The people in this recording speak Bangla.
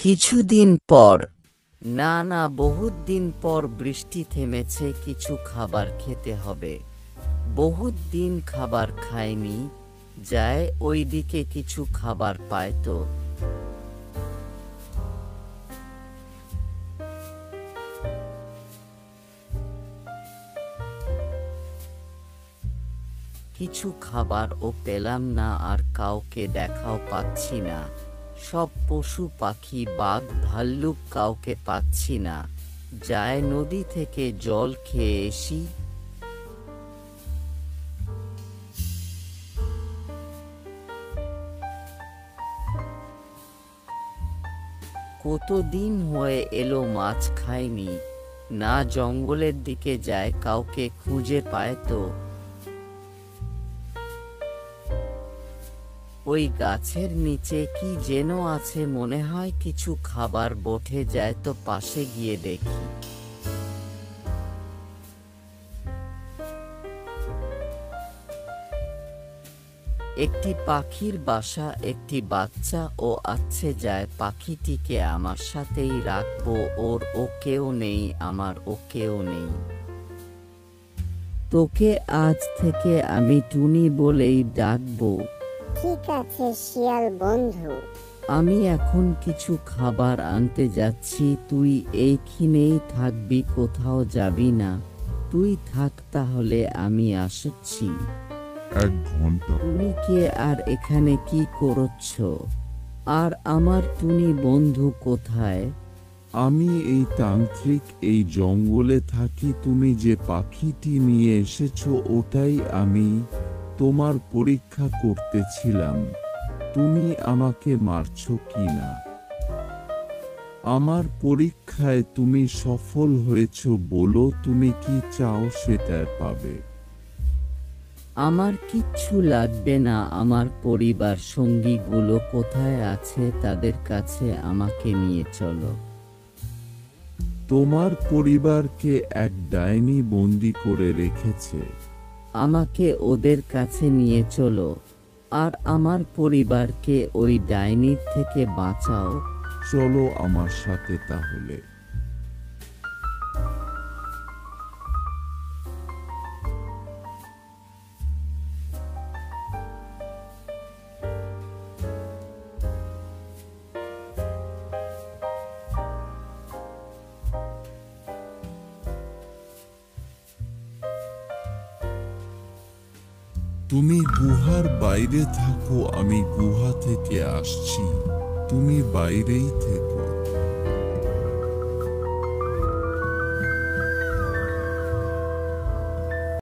কিছুদিন পর। না, বহুত দিন পর বৃষ্টি থেমেছে, কিছু খাবার খেতে হবে। বহুত দিন খাবার খায়নি, যায় ওইদিকে কিছু খাবার পায় তো। কিছু খাবার ও পেলাম না, আর কাউকে দেখাও পাচ্ছি না। সব পশু পাখি, বাঘ ভাল্লুক, কাউকে পাচ্ছি না। যায় নদী থেকে জল খেয়ে এসি। কতদিন হয়ে এলো মাছ খায়নি, না জঙ্গলের দিকে যায়, কাউকে খুঁজে পায় তো। ওই গাছের নিচে কি যেন আছে, মনে হয় কিছু খাবার বটে, যায় তো পাশে গিয়ে দেখি। একটি পাখির বাসা, একটি বাচ্চা ও আছে, যায় পাখিটিকে আমার সাথেই রাখবো, ওর ও কেউ নেই, আমার ও কেউ নেই। তোকে আজ থেকে আমি টুনি বলেই ডাকবো। ঠিক আছে শিয়াল বন্ধু। আমি এখন কিছু খাবার আনতে যাচ্ছি, তুই এইখানেই থাকবি, কোথাও যাবি না। তুই থাক তাহলে, আমি আসছি। 1 ঘন্টা। তুমি কে আর এখানে কি করছ? আর আমার টুনি বন্ধু কোথায়? আমি এই তান্ত্রিক, এই জঙ্গলে থাকি। তুমি যে পাখিটি নিয়ে এসেছো ওটাই আমি। তোমার পরীক্ষা করতেছিলাম তুমি আমাকে মারছো কি না। আমার পরীক্ষায় তুমি সফল হয়েছো, বলো তুমি কি চাও সেটা পাবে। আমার কিচ্ছু লাগবে না, আমার পরিবার সঙ্গীগুলো কোথায় আছে, তাদের কাছে আমাকে নিয়ে চলো। তোমার পরিবারকে এক ডাইনি বন্দি করে রেখেছে। আমাকে ওদের কাছে নিয়ে চলো, আর আমার পরিবারকে ওই ডাইনির থেকে বাঁচাও। চলো আমার সাথে তাহলে। তুমি গুহার বাইরে থাকো, আমি গুহা থেকে আসছি, তুমি বাইরেই থেকো।